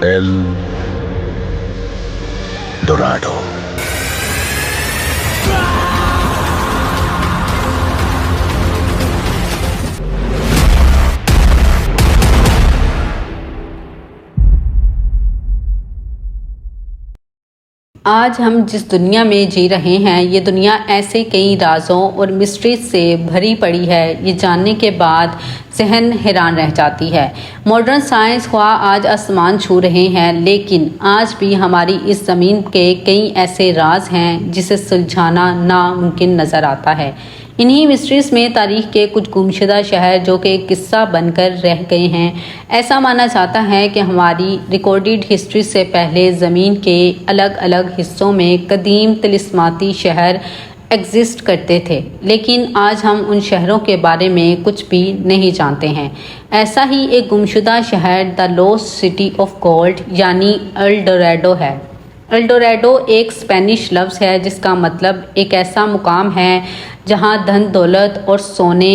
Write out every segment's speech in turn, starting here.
El Dorado. آج ہم جس دنیا میں جی رہے ہیں یہ دنیا ایسے کئی رازوں اور مسٹریز سے بھری پڑی ہے، یہ جاننے کے بعد ذہن حیران رہ جاتی ہے۔ ماڈرن سائنس خواہ آج آسمان چھو رہے ہیں، لیکن آج بھی ہماری اس زمین کے کئی ایسے راز ہیں جسے سلجھانا ناممکن نظر آتا ہے۔ انہی مسٹریز میں تاریخ کے کچھ گمشدہ شہر جو کہ ایک قصہ بن کر رہ گئے ہیں۔ ایسا مانا جاتا ہے کہ ہماری ریکارڈڈ ہسٹری سے پہلے زمین کے الگ الگ حصوں میں قدیم طلسماتی شہر ایگزسٹ کرتے تھے، لیکن آج ہم ان شہروں کے بارے میں کچھ بھی نہیں جانتے ہیں۔ ایسا ہی ایک گمشدہ شہر دا لوسٹ سٹی آف گولڈ یعنی ایل ڈوراڈو ہے۔ ایل ڈوراڈو ایک اسپینش لفظ ہے جس کا مطلب ایک ایسا مقام ہے جہاں دھن دولت اور سونے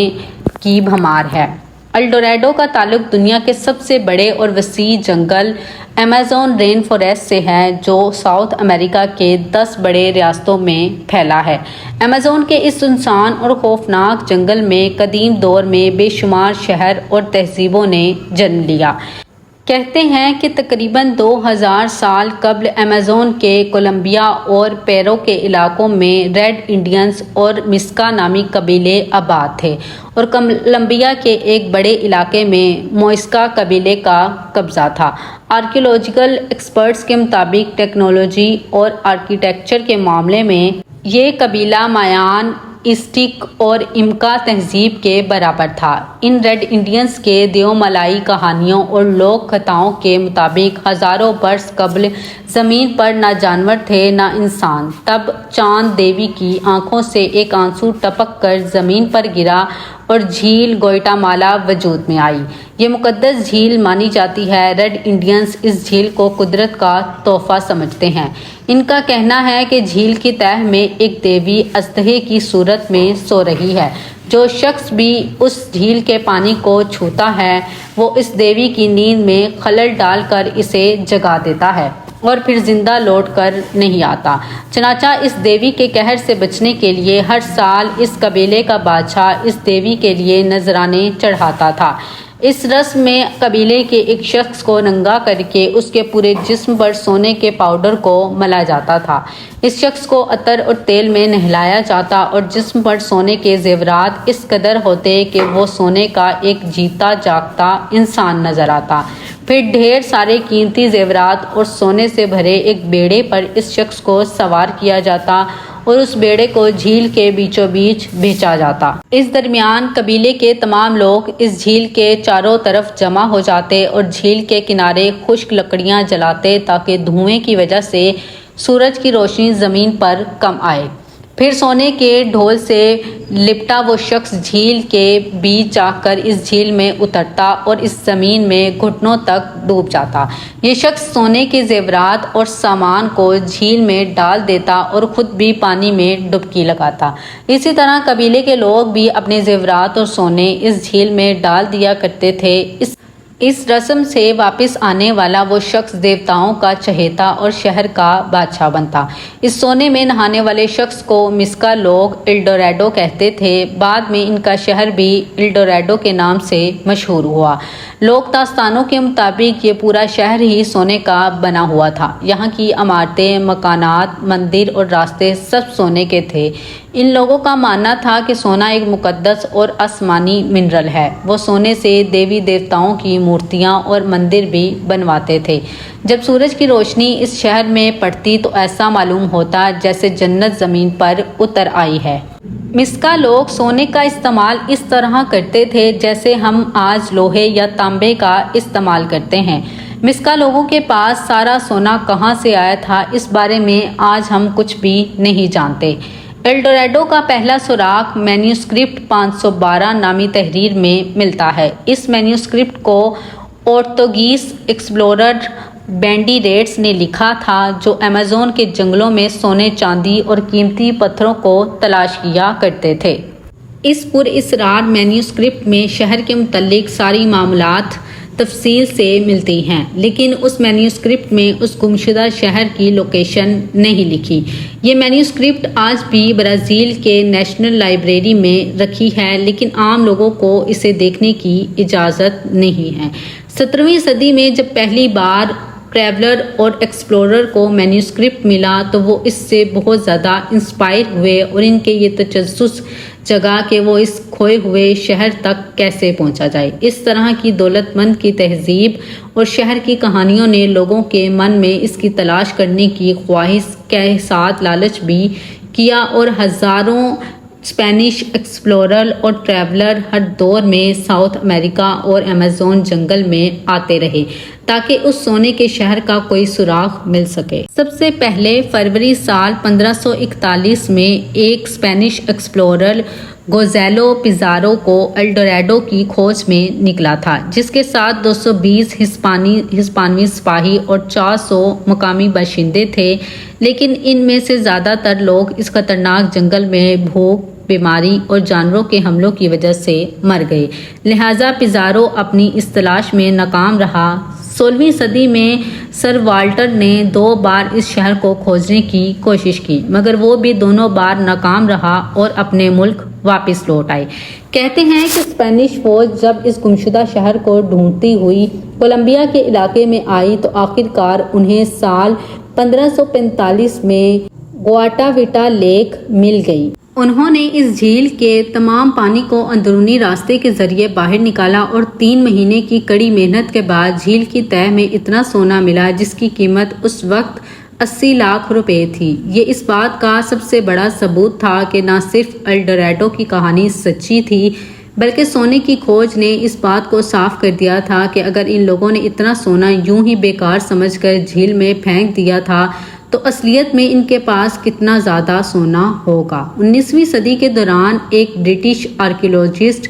کی بھرمار ہے۔ ایل ڈوراڈو کا تعلق دنیا کے سب سے بڑے اور وسیع جنگل ایمیزون رین فاریسٹ سے ہے جو ساؤتھ امریکہ کے 10 بڑے ریاستوں میں پھیلا ہے۔ ایمیزون کے اس سنسان اور خوفناک جنگل میں قدیم دور میں بے شمار شہر اور تہذیبوں نے جنم لیا۔ کہتے ہیں کہ تقریباً 2000 سال قبل ایمیزون کے کولمبیا اور پیرو کے علاقوں میں ریڈ انڈینز اور مسکا نامی قبیلے آباد تھے، اور کولمبیا کے ایک بڑے علاقے میں موئسکا قبیلے کا قبضہ تھا۔ آرکیولوجیکل ایکسپرٹس کے مطابق ٹیکنالوجی اور آرکیٹیکچر کے معاملے میں یہ قبیلہ مایان، ایسٹیک اور انکا تہذیب کے برابر تھا۔ ان ریڈ انڈینز کے دیومالائی کہانیوں اور لوک کتھاؤں کے مطابق ہزاروں برس قبل زمین پر نہ جانور تھے نہ انسان۔ تب چاند دیوی کی آنکھوں سے ایک آنسو ٹپک کر زمین پر گرا اور جھیل گوئٹامالا وجود میں آئی۔ یہ مقدس جھیل مانی جاتی ہے۔ ریڈ انڈینز اس جھیل کو قدرت کا تحفہ سمجھتے ہیں۔ ان کا کہنا ہے کہ جھیل کی تہہ میں ایک دیوی اژدہے کی صورت میں سو رہی ہے۔ جو شخص بھی اس جھیل کے پانی کو چھوتا ہے وہ اس دیوی کی نیند میں خلل ڈال کر اسے جگا دیتا ہے اور پھر زندہ لوٹ کر نہیں آتا۔ چنانچہ اس دیوی کے قہر سے بچنے کے لیے ہر سال اس قبیلے کا بادشاہ اس دیوی کے لیے نذرانے چڑھاتا تھا۔ اس رسم میں قبیلے کے ایک شخص کو ننگا کر کے اس کے پورے جسم پر سونے کے پاؤڈر کو ملا جاتا تھا۔ اس شخص کو عطر اور تیل میں نہلایا جاتا اور جسم پر سونے کے زیورات اس قدر ہوتے کہ وہ سونے کا ایک جیتا جاگتا انسان نظر آتا۔ پھر ڈھیر سارے قیمتی زیورات اور سونے سے بھرے ایک بیڑے پر اس شخص کو سوار کیا جاتا اور اس بیڑے کو جھیل کے بیچوں بیچ بھیجا جاتا۔ اس درمیان قبیلے کے تمام لوگ اس جھیل کے چاروں طرف جمع ہو جاتے اور جھیل کے کنارے خشک لکڑیاں جلاتے تاکہ دھوئیں کی وجہ سے سورج کی روشنی زمین پر کم آئے۔ پھر سونے کے ڈھول سے لپٹا وہ شخص جھیل کے بیچ جا کر اس جھیل میں اترتا اور اس زمین میں گھٹنوں تک ڈوب جاتا۔ یہ شخص سونے کے زیورات اور سامان کو جھیل میں ڈال دیتا اور خود بھی پانی میں ڈبکی لگاتا۔ اسی طرح قبیلے کے لوگ بھی اپنے زیورات اور سونے اس جھیل میں ڈال دیا کرتے تھے۔ اس رسم سے واپس آنے والا وہ شخص دیوتاؤں کا چہیتا اور شہر کا بادشاہ بنتا۔ اس سونے میں نہانے والے شخص کو مسکا لوگ ایل ڈوراڈو کہتے تھے۔ بعد میں ان کا شہر بھی ایل ڈوراڈو کے نام سے مشہور ہوا۔ لوک داستانوں کے مطابق یہ پورا شہر ہی سونے کا بنا ہوا تھا۔ یہاں کی عمارتیں، مکانات، مندر اور راستے سب سونے کے تھے۔ ان لوگوں کا ماننا تھا کہ سونا ایک مقدس اور آسمانی منرل ہے۔ وہ سونے سے دیوی دیوتاؤں کی مورتیاں اور مندر بھی بنواتے تھے۔ جب سورج کی روشنی اس شہر میں پڑتی تو ایسا معلوم ہوتا جیسے جنت زمین پر اتر آئی ہے۔ مسکا لوگ سونے کا استعمال اس طرح کرتے تھے جیسے ہم آج لوہے یا تانبے کا استعمال کرتے ہیں۔ مسکا لوگوں کے پاس سارا سونا کہاں سے آیا تھا اس بارے میں آج ہم کچھ بھی نہیں جانتے۔ ایل ڈوراڈو کا پہلا سراغ مینیوسکرپٹ 512 نامی تحریر میں ملتا ہے۔ اس مینیوسکرپٹ کو پورتگیز ایکسپلورر بینڈیریٹس نے لکھا تھا جو ایمیزون کے جنگلوں میں سونے، چاندی اور قیمتی پتھروں کو تلاش کیا کرتے تھے۔ اس پر اسرار مینیوسکرپٹ میں شہر کے متعلق ساری معلومات تفصیل سے ملتی ہیں، لیکن اس مینیوسکرپٹ میں اس گمشدہ شہر کی لوکیشن نہیں لکھی۔ یہ مینیوسکرپٹ آج بھی برازیل کے نیشنل لائبریری میں رکھی ہے، لیکن عام لوگوں کو اسے دیکھنے کی اجازت نہیں ہے۔ 17ویں صدی میں جب پہلی بار ٹریولر اور ایکسپلورر کو مینیوسکرپٹ ملا تو وہ اس سے بہت زیادہ انسپائر ہوئے اور ان کے یہ تجسس جگا کہ وہ اس کھوئے ہوئے شہر تک کیسے پہنچا جائے۔ اس طرح کی دولت مند کی تہذیب اور شہر کی کہانیوں نے لوگوں کے من میں اس کی تلاش کرنے کی خواہش کے ساتھ لالچ بھی کیا، اور ہزاروں اسپینش ایکسپلورر اور ٹریولر ہر دور میں ساؤتھ امریکہ اور ایمیزون جنگل میں آتے رہے تاکہ اس سونے کے شہر کا کوئی سراغ مل سکے۔ سب سے پہلے فروری سال 1541 میں ایک اسپینش ایکسپلورر گونزالو پیزارو کو الڈوراڈو کی کھوج میں نکلا تھا، جس کے ساتھ 220 ہسپانوی سپاہی اور 400 مقامی باشندے تھے، لیکن ان میں سے زیادہ تر لوگ اس خطرناک جنگل میں بھوک، بیماری اور جانوروں کے حملوں کی وجہ سے مر گئے، لہٰذا پیزارو اپنی اس تلاش میں ناکام رہا۔ 16ویں صدی میں سر والٹر نے 2 بار اس شہر کو کھوجنے کی کوشش کی، مگر وہ بھی دونوں بار ناکام رہا اور اپنے ملک واپس لوٹ آئے۔ کہتے ہیں کہ اسپینش فوج جب اس گمشدہ شہر کو ڈھونڈتی ہوئی کولمبیا کے علاقے میں آئی تو آخرکار انہیں سال 1545 میں گواٹاویٹا لیک مل گئی۔ انہوں نے اس جھیل کے تمام پانی کو اندرونی راستے کے ذریعے باہر نکالا اور 3 مہینے کی کڑی محنت کے بعد جھیل کی تہہ میں اتنا سونا ملا جس کی قیمت اس وقت 80 لاکھ روپے تھی۔ یہ اس بات کا سب سے بڑا ثبوت تھا کہ نہ صرف الڈوراڈو کی کہانی سچی تھی، بلکہ سونے کی کھوج نے اس بات کو صاف کر دیا تھا کہ اگر ان لوگوں نے اتنا سونا یوں ہی بیکار سمجھ کر جھیل میں پھینک دیا تھا تو اصلیت میں ان کے پاس کتنا زیادہ سونا ہوگا۔ 19ویں صدی کے دوران ایک برٹش آرکیولوجسٹ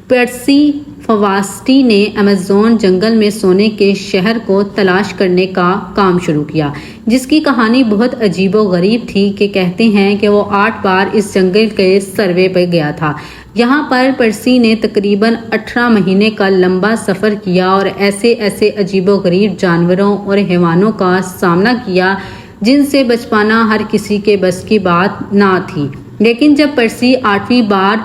پرسی فواسٹی نے ایمیزون جنگل میں سونے کے شہر کو تلاش کرنے کا کام شروع کیا، جس کی کہانی بہت عجیب و غریب تھی کہ کہتے ہیں کہ وہ 8 بار اس جنگل کے سروے پہ گیا تھا۔ یہاں پر پرسی نے تقریباً 18 مہینے کا لمبا سفر کیا اور ایسے عجیب و غریب جانوروں اور حیوانوں کا سامنا کیا جن سے بچ پانا ہر کسی کے بس کی بات نہ تھی۔ لیکن جب پرسی 8ویں بار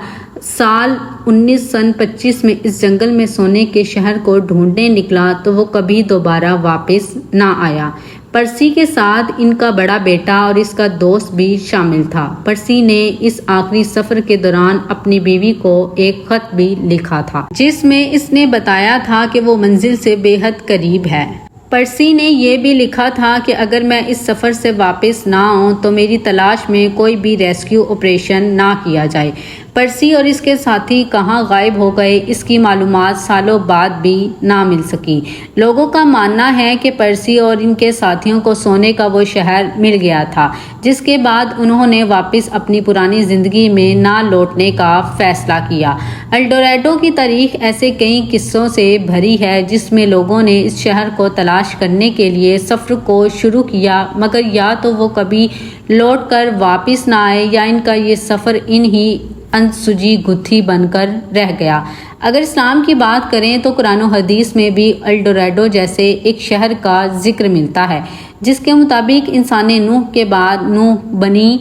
سال 1925 میں اس جنگل میں سونے کے شہر کو ڈھونڈنے نکلا تو وہ کبھی دوبارہ واپس نہ آیا۔ پرسی کے ساتھ ان کا بڑا بیٹا اور اس کا دوست بھی شامل تھا۔ پرسی نے اس آخری سفر کے دوران اپنی بیوی کو ایک خط بھی لکھا تھا، جس میں اس نے بتایا تھا کہ وہ منزل سے بے حد قریب ہے۔ پرسی نے یہ بھی لکھا تھا کہ اگر میں اس سفر سے واپس نہ آؤں تو میری تلاش میں کوئی بھی ریسکیو آپریشن نہ کیا جائے۔ پرسی اور اس کے ساتھی کہاں غائب ہو گئے اس کی معلومات سالوں بعد بھی نہ مل سکی۔ لوگوں کا ماننا ہے کہ پرسی اور ان کے ساتھیوں کو سونے کا وہ شہر مل گیا تھا، جس کے بعد انہوں نے واپس اپنی پرانی زندگی میں نہ لوٹنے کا فیصلہ کیا۔ الڈوراڈو کی تاریخ ایسے کئی قصوں سے بھری ہے جس میں لوگوں نے اس شہر کو تلاش کرنے کے لیے سفر کو شروع کیا، مگر یا تو وہ کبھی لوٹ کر واپس نہ آئے یا ان کا یہ سفر انہی انسجی گتھی بن کر رہ گیا۔ اگر اسلام کی بات کریں تو قرآن و حدیث میں بھی الڈوراڈو جیسے ایک شہر کا ذکر ملتا ہے، جس کے مطابق انسان نوح کے بعد نوح بنی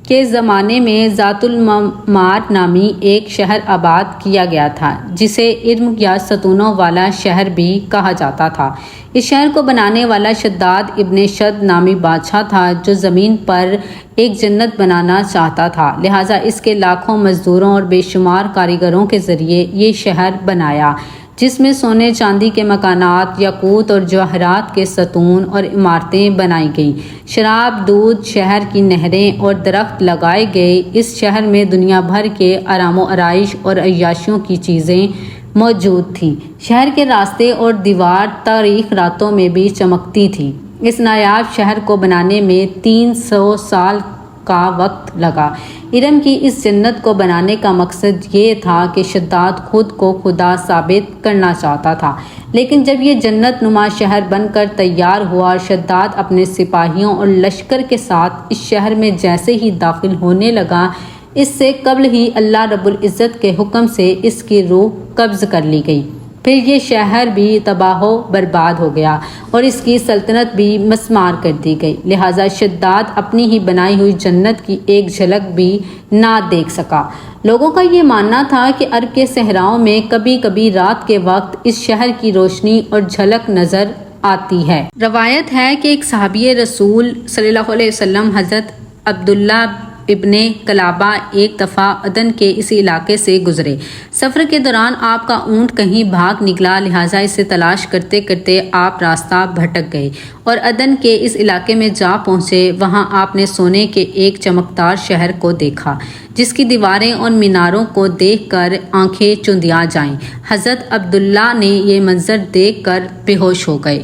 کے زمانے میں ذات المعاد نامی ایک شہر آباد کیا گیا تھا، جسے ارم یا ستونوں والا شہر بھی کہا جاتا تھا۔ اس شہر کو بنانے والا شداد ابن شد نامی بادشاہ تھا جو زمین پر ایک جنت بنانا چاہتا تھا، لہٰذا اس کے لاکھوں مزدوروں اور بے شمار کاریگروں کے ذریعے یہ شہر بنایا، جس میں سونے چاندی کے مکانات، یاقوت اور جواہرات کے ستون اور عمارتیں بنائی گئیں۔ شراب، دودھ، شہر کی نہریں اور درخت لگائے گئے۔ اس شہر میں دنیا بھر کے آرام و آرائش اور عیاشیوں کی چیزیں موجود تھیں۔ شہر کے راستے اور دیوار تاریک راتوں میں بھی چمکتی تھی۔ اس نایاب شہر کو بنانے میں 300 سال کا وقت لگا۔ ارم کی اس جنت کو بنانے کا مقصد یہ تھا کہ شداد خود کو خدا ثابت کرنا چاہتا تھا، لیکن جب یہ جنت نما شہر بن کر تیار ہوا اور شداد اپنے سپاہیوں اور لشکر کے ساتھ اس شہر میں جیسے ہی داخل ہونے لگا، اس سے قبل ہی اللہ رب العزت کے حکم سے اس کی روح قبض کر لی گئی۔ پھر یہ شہر بھی تباہ و برباد ہو گیا اور اس کی سلطنت بھی مسمار کر دی گئی۔ لہٰذا شداد اپنی ہی بنائی ہوئی جنت کی ایک جھلک بھی نہ دیکھ سکا۔ لوگوں کا یہ ماننا تھا کہ عرب کے صحراؤں میں کبھی کبھی رات کے وقت اس شہر کی روشنی اور جھلک نظر آتی ہے۔ روایت ہے کہ ایک صحابی رسول صلی اللہ علیہ وسلم حضرت عبداللہ ابن کلابہ ایک دفعہ عدن کے اسی علاقے سے گزرے۔ سفر کے دوران آپ کا اونٹ کہیں بھاگ نکلا، لہٰذا اسے تلاش کرتے کرتے آپ راستہ بھٹک گئے اور عدن کے اس علاقے میں جا پہنچے۔ وہاں آپ نے سونے کے ایک چمکدار شہر کو دیکھا جس کی دیواریں اور میناروں کو دیکھ کر آنکھیں چندیا جائیں۔ حضرت عبداللہ نے یہ منظر دیکھ کر بے ہوش ہو گئے۔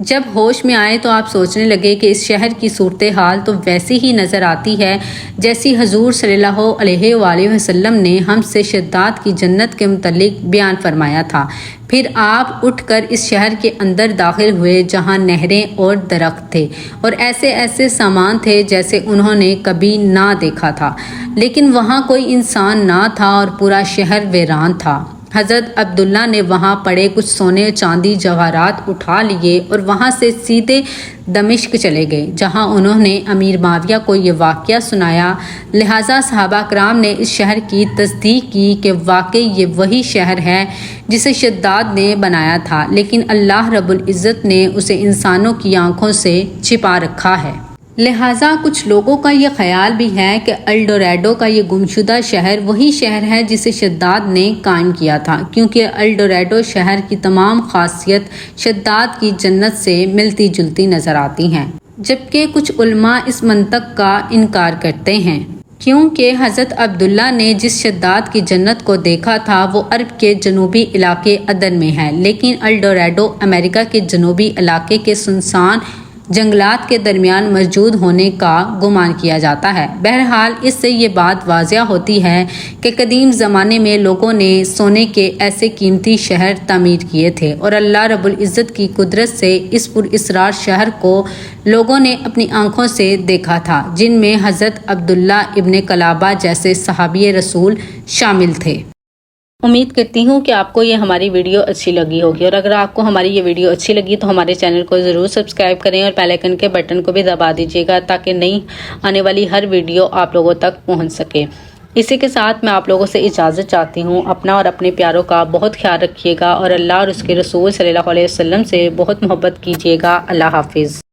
جب ہوش میں آئے تو آپ سوچنے لگے کہ اس شہر کی صورتحال تو ویسی ہی نظر آتی ہے جیسی حضور صلی اللہ علیہ وآلہ وسلم نے ہم سے شداد کی جنت کے متعلق بیان فرمایا تھا۔ پھر آپ اٹھ کر اس شہر کے اندر داخل ہوئے جہاں نہریں اور درخت تھے اور ایسے ایسے سامان تھے جیسے انہوں نے کبھی نہ دیکھا تھا، لیکن وہاں کوئی انسان نہ تھا اور پورا شہر ویران تھا۔ حضرت عبداللہ نے وہاں پڑے کچھ سونے چاندی جواہرات اٹھا لیے اور وہاں سے سیدھے دمشق چلے گئے جہاں انہوں نے امیر معاویہ کو یہ واقعہ سنایا۔ لہٰذا صحابہ کرام نے اس شہر کی تصدیق کی کہ واقعی یہ وہی شہر ہے جسے شداد نے بنایا تھا، لیکن اللہ رب العزت نے اسے انسانوں کی آنکھوں سے چھپا رکھا ہے۔ لہٰذا کچھ لوگوں کا یہ خیال بھی ہے کہ الڈوریڈو کا یہ گمشدہ شہر وہی شہر ہے جسے شداد نے قائم کیا تھا، کیونکہ الڈوریڈو شہر کی تمام خاصیت شداد کی جنت سے ملتی جلتی نظر آتی ہیں، جبکہ کچھ علماء اس منطق کا انکار کرتے ہیں، کیونکہ حضرت عبداللہ نے جس شداد کی جنت کو دیکھا تھا وہ عرب کے جنوبی علاقے عدن میں ہے، لیکن الڈوریڈو امریکہ کے جنوبی علاقے کے سنسان جنگلات کے درمیان موجود ہونے کا گمان کیا جاتا ہے۔ بہرحال اس سے یہ بات واضح ہوتی ہے کہ قدیم زمانے میں لوگوں نے سونے کے ایسے قیمتی شہر تعمیر کیے تھے اور اللہ رب العزت کی قدرت سے اس پراسرار شہر کو لوگوں نے اپنی آنکھوں سے دیکھا تھا، جن میں حضرت عبداللہ ابن کلابہ جیسے صحابی رسول شامل تھے۔ امید کرتی ہوں کہ آپ کو یہ ہماری ویڈیو اچھی لگی ہوگی، اور اگر آپ کو ہماری یہ ویڈیو اچھی لگی تو ہمارے چینل کو ضرور سبسکرائب کریں اور بیل آئیکن کے بٹن کو بھی دبا دیجیے گا تاکہ نئی آنے والی ہر ویڈیو آپ لوگوں تک پہنچ سکے۔ اسی کے ساتھ میں آپ لوگوں سے اجازت چاہتی ہوں۔ اپنا اور اپنے پیاروں کا بہت خیال رکھیے گا اور اللہ اور اس کے رسول صلی اللہ علیہ وسلم سے بہت محبت کیجیے گا۔ اللہ حافظ۔